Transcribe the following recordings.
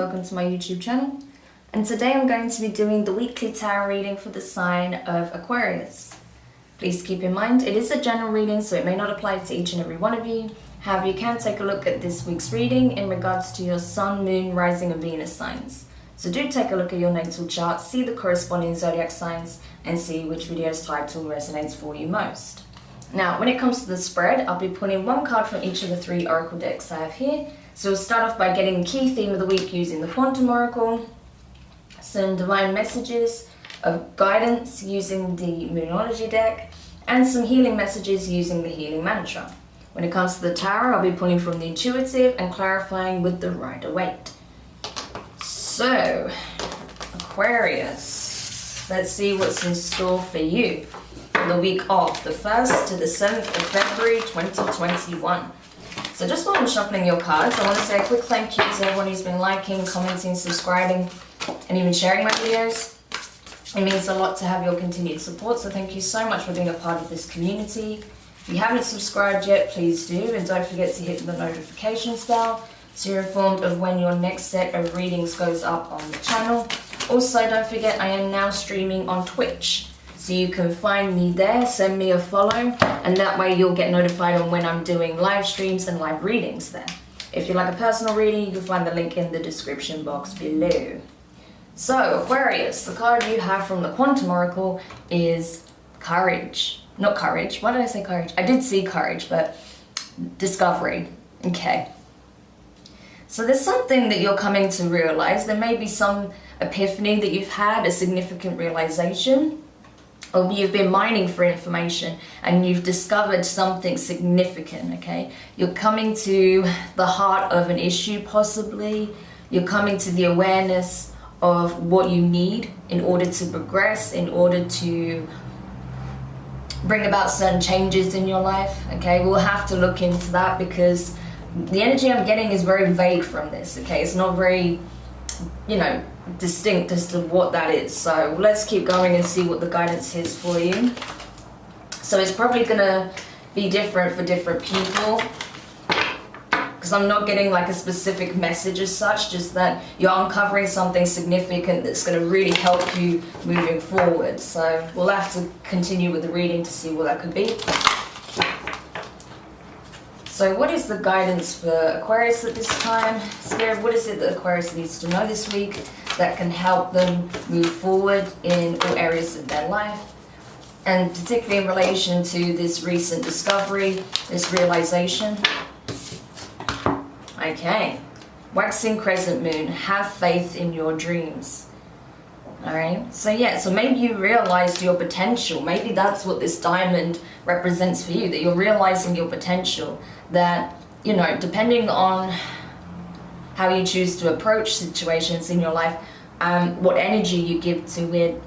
welcome to my YouTube channel. And today I'm going to be doing the weekly tarot reading for the sign of Aquarius. Please keep in mind it is a general reading, so it may not apply to each and every one of you. However, you can take a look at this week's reading in regards to your Sun, Moon, Rising and Venus signs. So do take a look at your natal chart, see the corresponding zodiac signs and see which video's title resonates for you most. Now, when it comes to the spread, I'll be pulling one card from each of the 3 oracle decks I have here. So we'll start off by getting the key theme of the week using the Quantum Oracle, some divine messages of guidance using the Moonology deck, and some healing messages using the healing mantra. When it comes to the tarot, I'll be pulling from the intuitive and clarifying with the Rider Waite. So, Aquarius, let's see what's in store for you for the week of the 1st to the 7th of February 2021. So just while I'm shuffling your cards, I want to say a quick thank you to everyone who's been liking, commenting, subscribing, and even sharing my videos. It means a lot to have your continued support, so thank you so much for being a part of this community. If you haven't subscribed yet, please do, and don't forget to hit the notifications bell so you're informed of when your next set of readings goes up on the channel. Also, don't forget I am now streaming on Twitch. So you can find me there, send me a follow, and that way you'll get notified on when I'm doing live streams and live readings there. If you'd like a personal reading, you can find the link in the description box below. So, Aquarius, the card you have from the Quantum Oracle is Courage. Not Courage. Why did I say Courage? I did see Courage, but Discovery. Okay. So there's something that you're coming to realize. There may be some epiphany that you've had, a significant realization. Or you've been mining for information and you've discovered something significant, okay? You're coming to the heart of an issue possibly. You're coming to the awareness of what you need in order to progress, in order to bring about certain changes in your life, okay? We'll have to look into that because the energy I'm getting is very vague from this, okay? It's not very, distinct as to what that is. So let's keep going and see what the guidance is for you. So it's probably gonna be different for different people because I'm not getting like a specific message as such, just that you're uncovering something significant that's gonna really help you moving forward. So we'll have to continue with the reading to see what that could be. So what is the guidance for Aquarius at this time? Spirit, what is it that Aquarius needs to know this week that can help them move forward in all areas of their life? And particularly in relation to this recent discovery, this realization. Okay. Waxing crescent moon, have faith in your dreams. Alright, so maybe you realized your potential. Maybe that's what this diamond represents for you, that you're realizing your potential. That, depending on how you choose to approach situations in your life, what energy you give to it,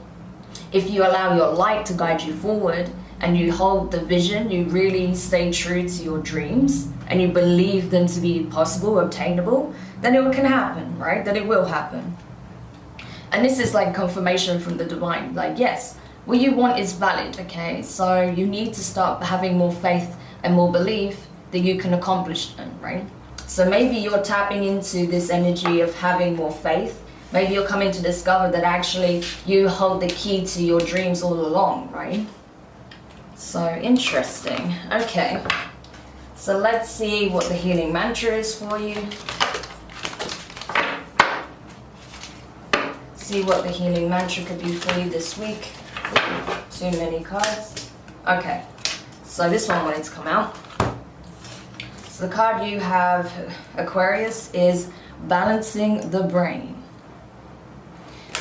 if you allow your light to guide you forward and you hold the vision, you really stay true to your dreams and you believe them to be possible, obtainable, then it can happen, right? That it will happen. And this is like confirmation from the divine, like, yes, what you want is valid, okay? So you need to start having more faith and more belief that you can accomplish them, right? So maybe you're tapping into this energy of having more faith. Maybe you're coming to discover that actually you hold the key to your dreams all along, right? So interesting. Okay. So let's see what the healing mantra is for you. See what the healing mantra could be for you this week. Too many cards. Okay. So this one wanted to come out. So the card you have, Aquarius, is Balancing the Brain.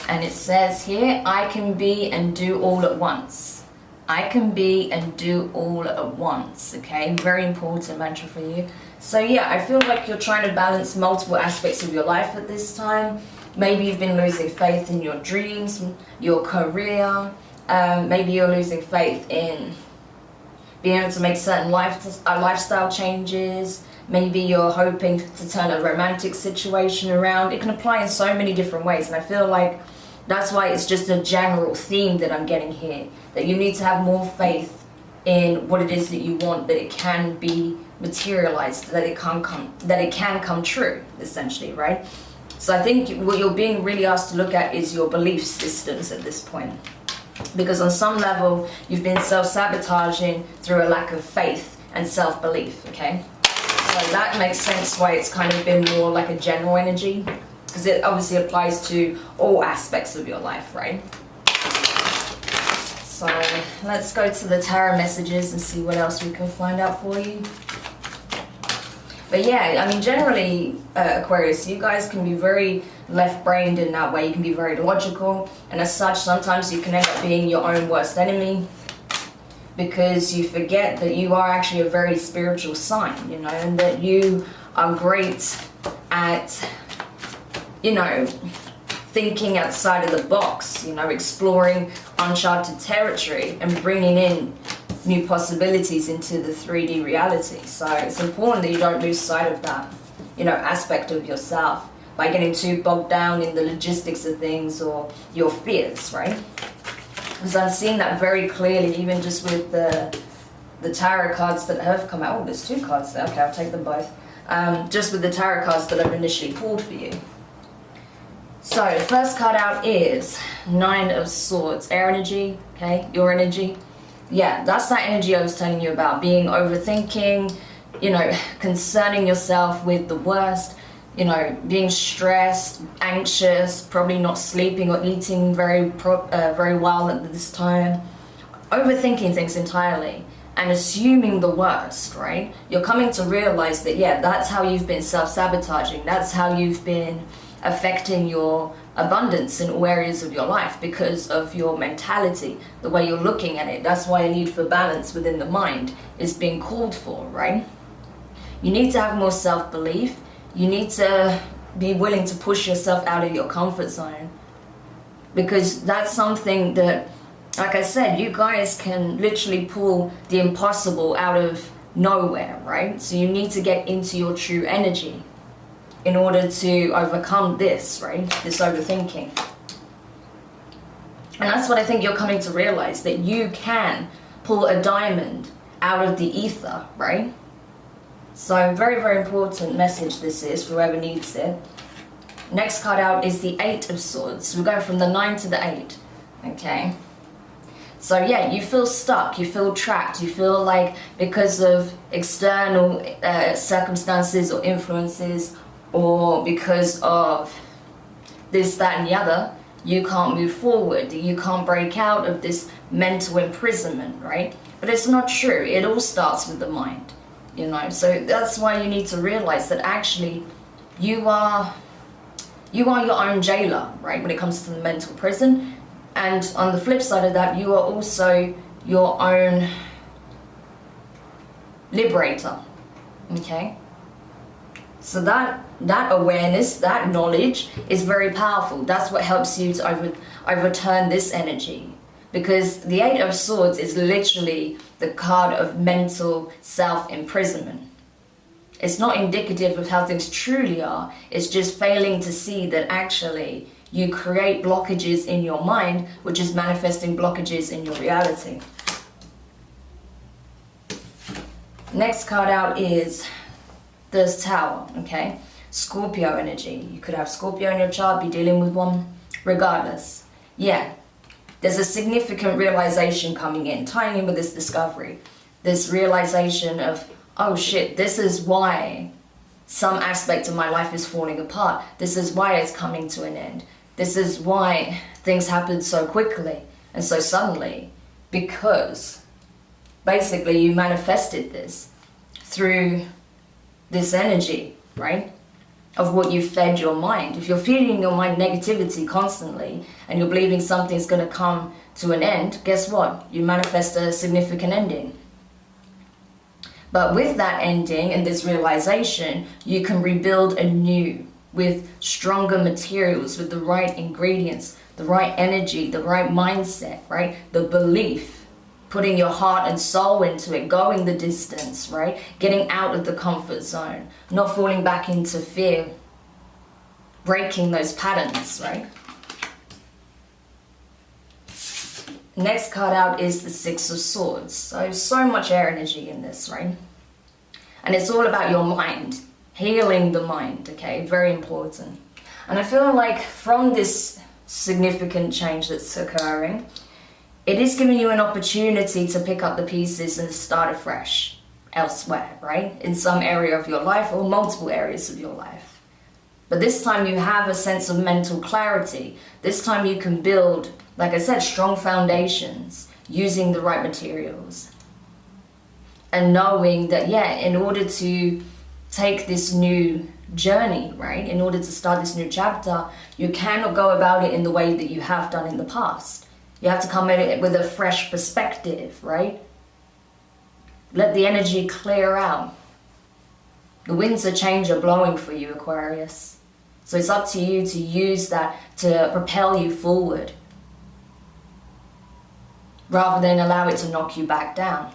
And it says here, I can be and do all at once. I can be and do all at once, okay? Very important mantra for you. So yeah, I feel like you're trying to balance multiple aspects of your life at this time. Maybe you've been losing faith in your dreams, your career. Maybe you're losing faith in being able to make certain lifestyle changes. Maybe you're hoping to turn a romantic situation around. It can apply in so many different ways, and I feel like that's why it's just a general theme that I'm getting here, that you need to have more faith in what it is that you want, that it can be materialized, that it can come true, essentially, right? So I think what you're being really asked to look at is your belief systems at this point. Because on some level, you've been self-sabotaging through a lack of faith and self-belief, okay? So that makes sense why it's kind of been more like a general energy, because it obviously applies to all aspects of your life, right? So let's go to the tarot messages and see what else we can find out for you. But yeah, I mean, generally, Aquarius, you guys can be very left-brained in that way. You can be very logical, and as such, sometimes you can end up being your own worst enemy, because you forget that you are actually a very spiritual sign, you know, and that you are great at, you know, thinking outside of the box, you know, exploring uncharted territory and bringing in new possibilities into the 3D reality. So it's important that you don't lose sight of that, you know, aspect of yourself by getting too bogged down in the logistics of things or your fears, right? Because I've seen that very clearly, even just with the tarot cards that have come out. Oh, there's 2 cards there. Okay, I'll take them both. Just with the tarot cards that I've initially pulled for you. So the first card out is 9 of Swords, air energy, okay, your energy. Yeah, that's that energy I was telling you about, being overthinking, you know, concerning yourself with the worst, you know, being stressed, anxious, probably not sleeping or eating very well at this time, overthinking things entirely and assuming the worst, right? You're coming to realize that, yeah, that's how you've been self-sabotaging. That's how you've been affecting your abundance in all areas of your life because of your mentality, the way you're looking at it. That's why a need for balance within the mind is being called for, right? You need to have more self-belief. You need to be willing to push yourself out of your comfort zone, because that's something that, like I said, you guys can literally pull the impossible out of nowhere, right? So you need to get into your true energy in order to overcome this, right? This overthinking. And that's what I think you're coming to realize, that you can pull a diamond out of the ether, right? So very, very important message this is for whoever needs it. Next card out is the 8 of Swords. So we're going from the 9 to the 8, okay? So yeah, you feel stuck, you feel trapped, you feel like because of external circumstances or influences, or because of this, that, and the other, you can't move forward, you can't break out of this mental imprisonment, right? But it's not true. It all starts with the mind, you know? So that's why you need to realize that actually you are your own jailer, right, when it comes to the mental prison. And on the flip side of that, you are also your own liberator, okay? So that awareness, that knowledge is very powerful. That's what helps you to overturn this energy. Because the 8 of Swords is literally the card of mental self-imprisonment. It's not indicative of how things truly are. It's just failing to see that actually you create blockages in your mind, which is manifesting blockages in your reality. Next card out is the Tower, okay? Scorpio energy. You could have Scorpio in your chart, be dealing with one. Regardless, yeah, there's a significant realization coming in, tying in with this discovery. This realization of, oh shit, this is why some aspect of my life is falling apart. This is why it's coming to an end. This is why things happen so quickly and so suddenly, because basically you manifested this through this energy, right, of what you fed your mind. If you're feeding your mind negativity constantly and you're believing something's going to come to an end, guess what? You manifest a significant ending. But with that ending and this realization, you can rebuild anew with stronger materials, with the right ingredients, the right energy, the right mindset, right? The belief, putting your heart and soul into it, going the distance, right? Getting out of the comfort zone, not falling back into fear, breaking those patterns, right? Next card out is the 6 of Swords. So much air energy in this, right? And it's all about your mind, healing the mind, okay? Very important. And I feel like from this significant change that's occurring, it is giving you an opportunity to pick up the pieces and start afresh elsewhere, right? In some area of your life or multiple areas of your life. But this time you have a sense of mental clarity. This time you can build, like I said, strong foundations using the right materials. And knowing that, yeah, in order to take this new journey, right, in order to start this new chapter, you cannot go about it in the way that you have done in the past. You have to come at it with a fresh perspective, right? Let the energy clear out. The winds of change are blowing for you, Aquarius. So it's up to you to use that to propel you forward, rather than allow it to knock you back down.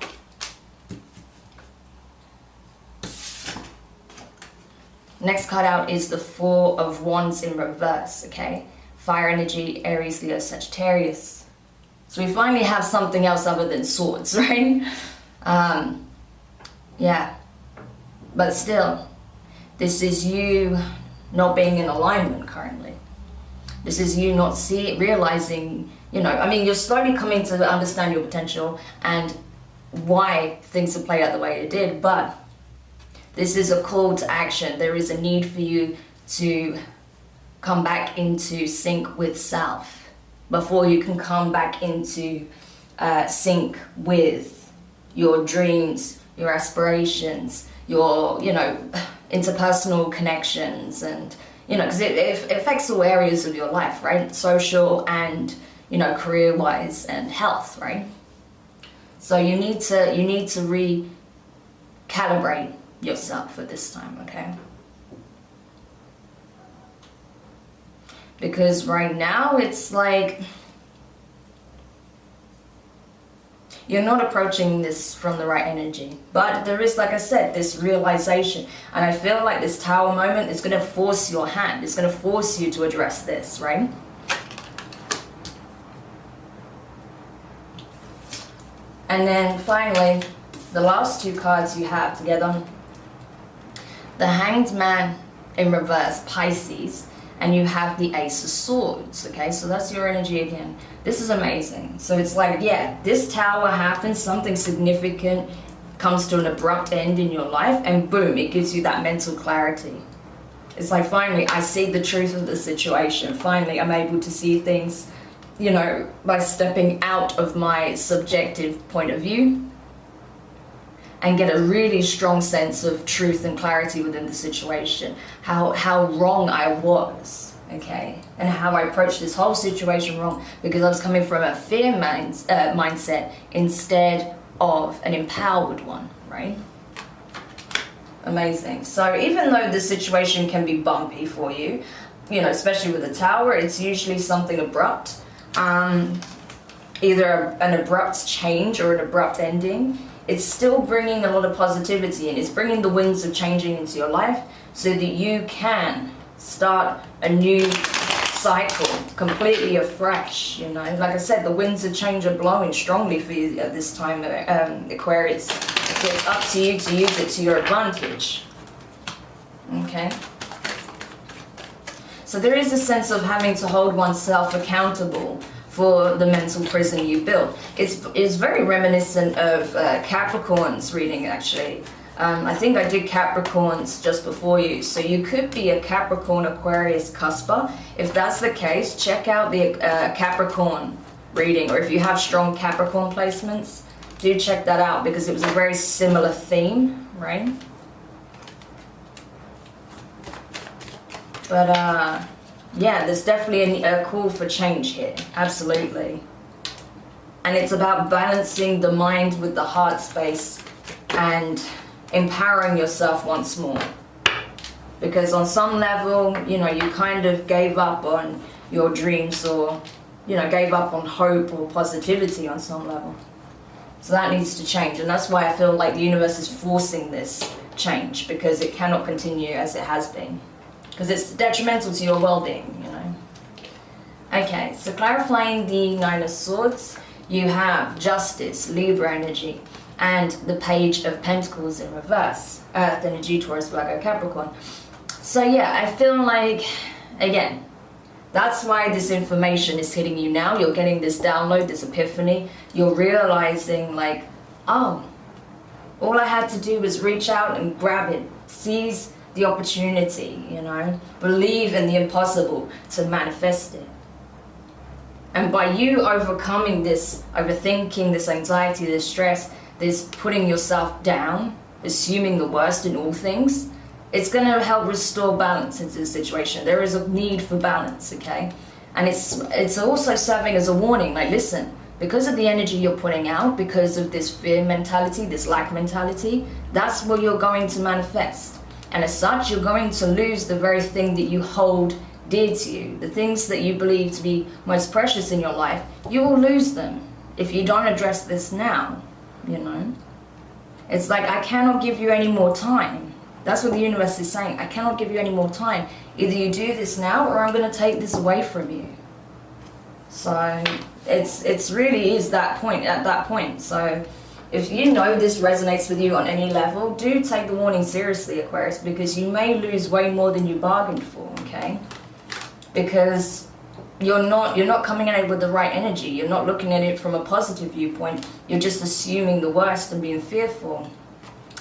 Next card out is the Four of Wands in reverse, okay? Fire energy, Aries, Leo, Sagittarius. So we finally have something else other than swords, right? Yeah. But still, this is you not being in alignment currently. This is you not realizing, you know, I mean, you're slowly coming to understand your potential and why things have played out the way it did, but this is a call to action. There is a need for you to come back into sync with self before you can come back into sync with your dreams, your aspirations, your, you know, interpersonal connections, and, you know, because it affects all areas of your life, right? Social and, you know, career-wise and health, right? So you need to recalibrate yourself at this time, okay? Because right now it's like you're not approaching this from the right energy, but there is, like I said, this realization, and I feel like this Tower moment is going to force your hand. It's going to force you to address this, right? And then finally, the last two cards you have together, the Hanged Man in reverse, Pisces, and you have the Ace of Swords, okay? So that's your energy again. This is amazing. So it's like, yeah, this tower happens, something significant comes to an abrupt end in your life, and boom, it gives you that mental clarity. It's like, finally, I see the truth of the situation. Finally, I'm able to see things, you know, by stepping out of my subjective point of view and get a really strong sense of truth and clarity within the situation. How wrong I was, okay? And how I approached this whole situation wrong because I was coming from a fear mindset instead of an empowered one, right? Amazing. So even though the situation can be bumpy for you, you know, especially with the Tower, it's usually something abrupt. Either an abrupt change or an abrupt ending. It's still bringing a lot of positivity, and it's bringing the winds of changing into your life so that you can start a new cycle completely afresh, you know. Like I said, the winds of change are blowing strongly for you at this time, Aquarius. So it's up to you to use it to your advantage. Okay? So there is a sense of having to hold oneself accountable for the mental prison you built. It's very reminiscent of Capricorn's reading, actually. I think I did Capricorn's just before you, so you could be a Capricorn Aquarius cusper. If that's the case, check out the Capricorn reading, or if you have strong Capricorn placements, do check that out, because it was a very similar theme, right? But yeah, there's definitely a call for change here, absolutely. And it's about balancing the mind with the heart space and empowering yourself once more. Because on some level, you know, you kind of gave up on your dreams, or, you know, gave up on hope or positivity on some level. So that needs to change, and that's why I feel like the universe is forcing this change, because it cannot continue as it has been. Because it's detrimental to your well-being, you know. Okay, so clarifying the Nine of Swords, you have Justice, Libra energy, and the Page of Pentacles in reverse, Earth energy, Taurus, Virgo, Capricorn. So yeah, I feel like again, that's why this information is hitting you now. You're getting this download, this epiphany. You're realizing like, oh, all I had to do was reach out and grab it, seize the opportunity, you know, believe in the impossible to manifest it. And by you overcoming this overthinking, this anxiety, this stress, this putting yourself down, assuming the worst in all things, it's going to help restore balance into the situation. There is a need for balance, okay? And it's also serving as a warning, like, listen, because of the energy you're putting out, because of this fear mentality, this lack mentality, that's what you're going to manifest. And as such, you're going to lose the very thing that you hold dear to you. The things that you believe to be most precious in your life, you will lose them if you don't address this now, you know? It's like, I cannot give you any more time. That's what the universe is saying. I cannot give you any more time. Either you do this now or I'm going to take this away from you. So it's really is that point, at that point. So if you know this resonates with you on any level, do take the warning seriously, Aquarius, because you may lose way more than you bargained for, okay? Because you're not coming at it with the right energy. You're not looking at it from a positive viewpoint. You're just assuming the worst and being fearful.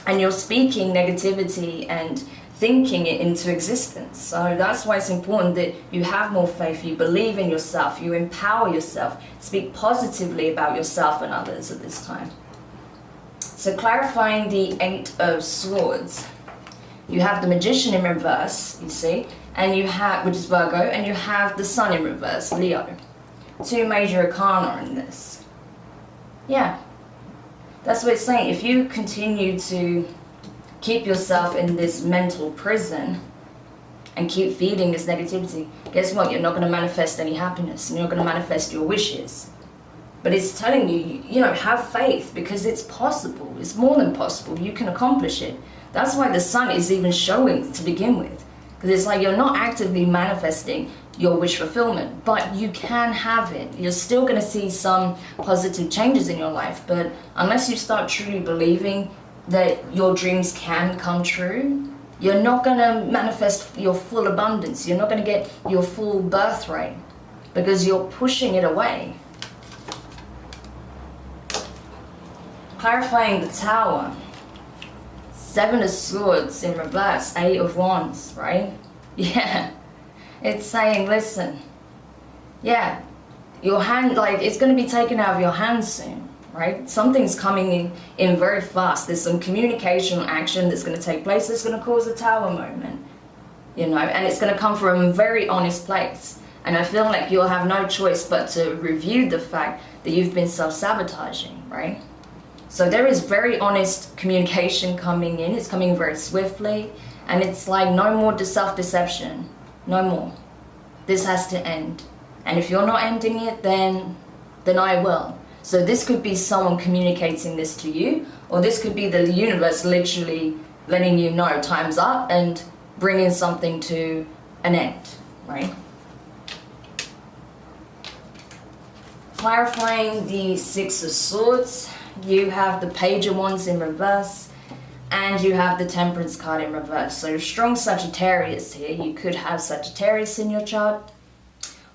And you're speaking negativity and thinking it into existence. So that's why it's important that you have more faith, you believe in yourself, you empower yourself, speak positively about yourself and others at this time. So clarifying the 8 of Swords, you have the Magician in reverse, you see, and you have, which is Virgo, and you have the Sun in reverse, Leo. 2 major arcana in this. Yeah. That's what it's saying. If you continue to keep yourself in this mental prison and keep feeding this negativity, guess what? You're not going to manifest any happiness, and you're not going to manifest your wishes. But it's telling you, you know, have faith, because it's possible. It's more than possible. You can accomplish it. That's why the Sun is even showing to begin with. Because it's like you're not actively manifesting your wish fulfillment, but you can have it. You're still going to see some positive changes in your life, but unless you start truly believing that your dreams can come true, you're not going to manifest your full abundance. You're not going to get your full birthright because you're pushing it away. Clarifying the Tower. 7 of Swords in reverse, 8 of Wands, right? Yeah. It's saying, listen, yeah, your hand, like, it's going to be taken out of your hands soon, right? Something's coming in very fast. There's some communication action that's going to take place that's going to cause a Tower moment, you know, and it's going to come from a very honest place. And I feel like you'll have no choice but to review the fact that you've been self-sabotaging, right? So there is very honest communication coming in. It's coming very swiftly, and it's like no more self-deception. No more. This has to end. And if you're not ending it, then I will. So this could be someone communicating this to you, or this could be the universe literally letting you know time's up and bringing something to an end, right? Clarifying the 6 of Swords, you have the Page of Wands in reverse, and you have the Temperance card in reverse. So strong Sagittarius here. You could have Sagittarius in your chart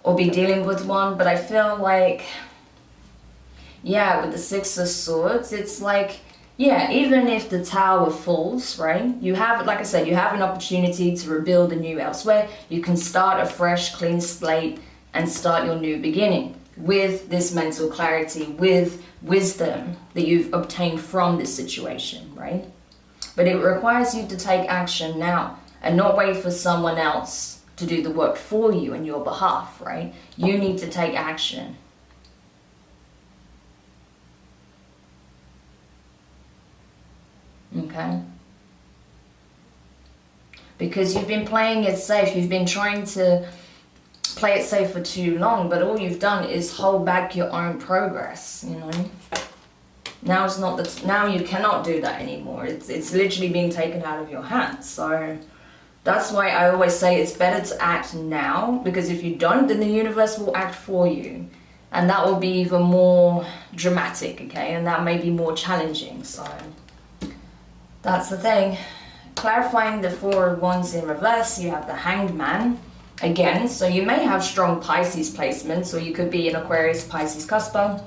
or be dealing with one. But I feel like, yeah, with the 6 of Swords, it's like, yeah, even if the Tower falls, right? You have, like I said, you have an opportunity to rebuild anew elsewhere. You can start a fresh, clean slate and start your new beginning with this mental clarity, with wisdom that you've obtained from this situation, right? But it requires you to take action now and not wait for someone else to do the work for you on your behalf, right? You need to take action. Okay? Because you've been playing it safe. You've been trying to play it safe for too long, but all you've done is hold back your own progress, you know? Now it's not that. Now you cannot do that anymore. It's literally being taken out of your hands. So that's why I always say it's better to act now, because if you don't, then the universe will act for you, and that will be even more dramatic, okay? And that may be more challenging. So that's the thing. Clarifying the 4 of Wands in reverse, you have the Hanged Man. again. So you may have strong Pisces placements, or you could be an Aquarius Pisces cusper.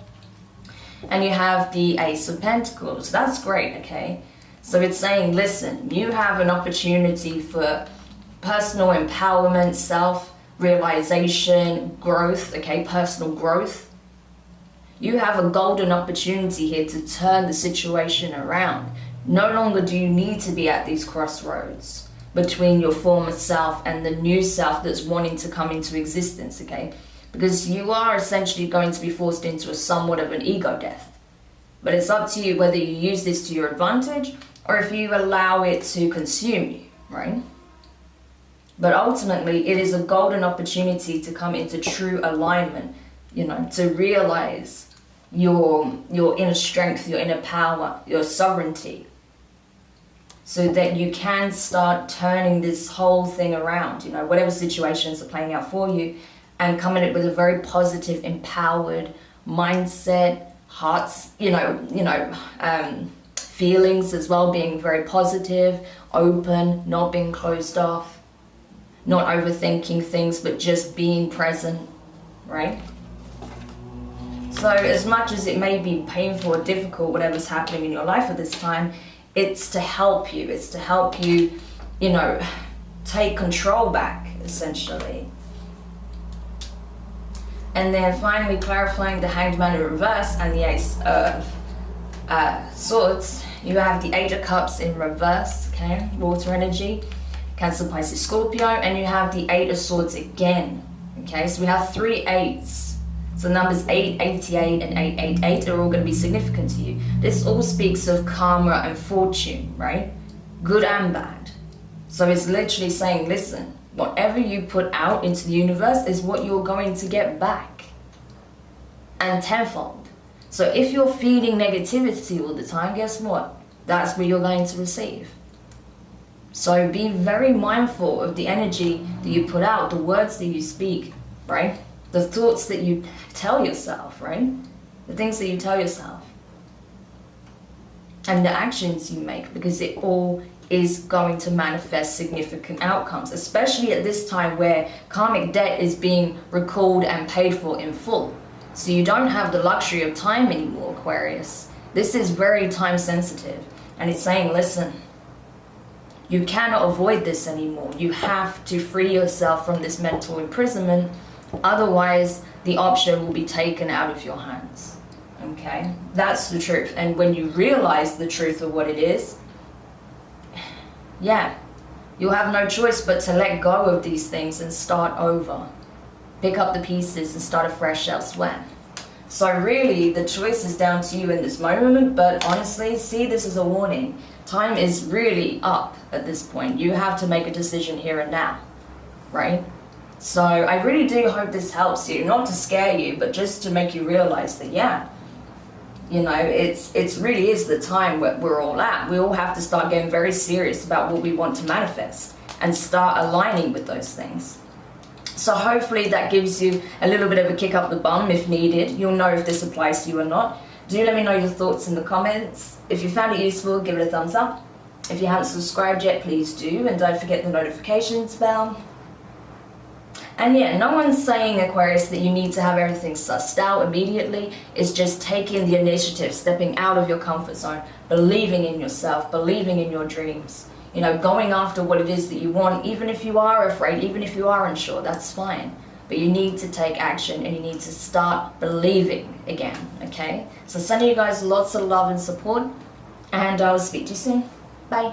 And you have the Ace of Pentacles. That's great, okay? So it's saying, listen, you have an opportunity for personal empowerment, self-realization, growth, okay? Personal growth. You have a golden opportunity here to turn the situation around. No longer do you need to be at these crossroads between your former self and the new self that's wanting to come into existence, okay? Because you are essentially going to be forced into a somewhat of an ego death. But it's up to you whether you use this to your advantage or if you allow it to consume you, right? But ultimately, it is a golden opportunity to come into true alignment, you know, to realize your inner strength, your inner power, your sovereignty, so that you can start turning this whole thing around, you know, whatever situations are playing out for you, and coming up with a very positive, empowered mindset, hearts, feelings as well, being very positive, open, not being closed off, not overthinking things, but just being present, right? So as much as it may be painful or difficult, whatever's happening in your life at this time, it's to help you. It's to help you, you know, take control back, essentially. And then finally clarifying the Hanged Man in reverse and the Ace of Swords. You have the Eight of Cups in reverse, okay? Water energy, Cancer, Pisces, Scorpio. And you have the Eight of Swords again, okay? So we have 3 eights. So numbers 8, 88, and 888 are all going to be significant to you. This all speaks of karma and fortune, right? Good and bad. So it's literally saying, listen, whatever you put out into the universe is what you're going to get back. And tenfold. So if you're feeding negativity all the time, guess what? That's what you're going to receive. So be very mindful of the energy that you put out, the words that you speak, right? The thoughts that you tell yourself, right? The things that you tell yourself. And the actions you make, because it all is going to manifest significant outcomes, especially at this time where karmic debt is being recalled and paid for in full. So you don't have the luxury of time anymore, Aquarius. This is very time sensitive. And it's saying, listen, you cannot avoid this anymore. You have to free yourself from this mental imprisonment. Otherwise, the option will be taken out of your hands. Okay? That's the truth. And when you realize the truth of what it is, yeah, you'll have no choice but to let go of these things and start over. Pick up the pieces and start afresh elsewhere. So really, the choice is down to you in this moment, but honestly, see this as a warning. Time is really up at this point. You have to make a decision here and now, right? So I really do hope this helps you, not to scare you, but just to make you realize that, yeah, you know, it's really is the time where we're all at. We all have to start getting very serious about what we want to manifest and start aligning with those things. So hopefully that gives you a little bit of a kick up the bum if needed. You'll know if this applies to you or not. Do let me know your thoughts in the comments. If you found it useful, give it a thumbs up. If you haven't subscribed yet, please do. And don't forget the notifications bell. And yeah, no one's saying, Aquarius, that you need to have everything sussed out immediately. It's just taking the initiative, stepping out of your comfort zone, believing in yourself, believing in your dreams. You know, going after what it is that you want, even if you are afraid, even if you are unsure, that's fine. But you need to take action and you need to start believing again, okay? So sending you guys lots of love and support, and I'll speak to you soon. Bye.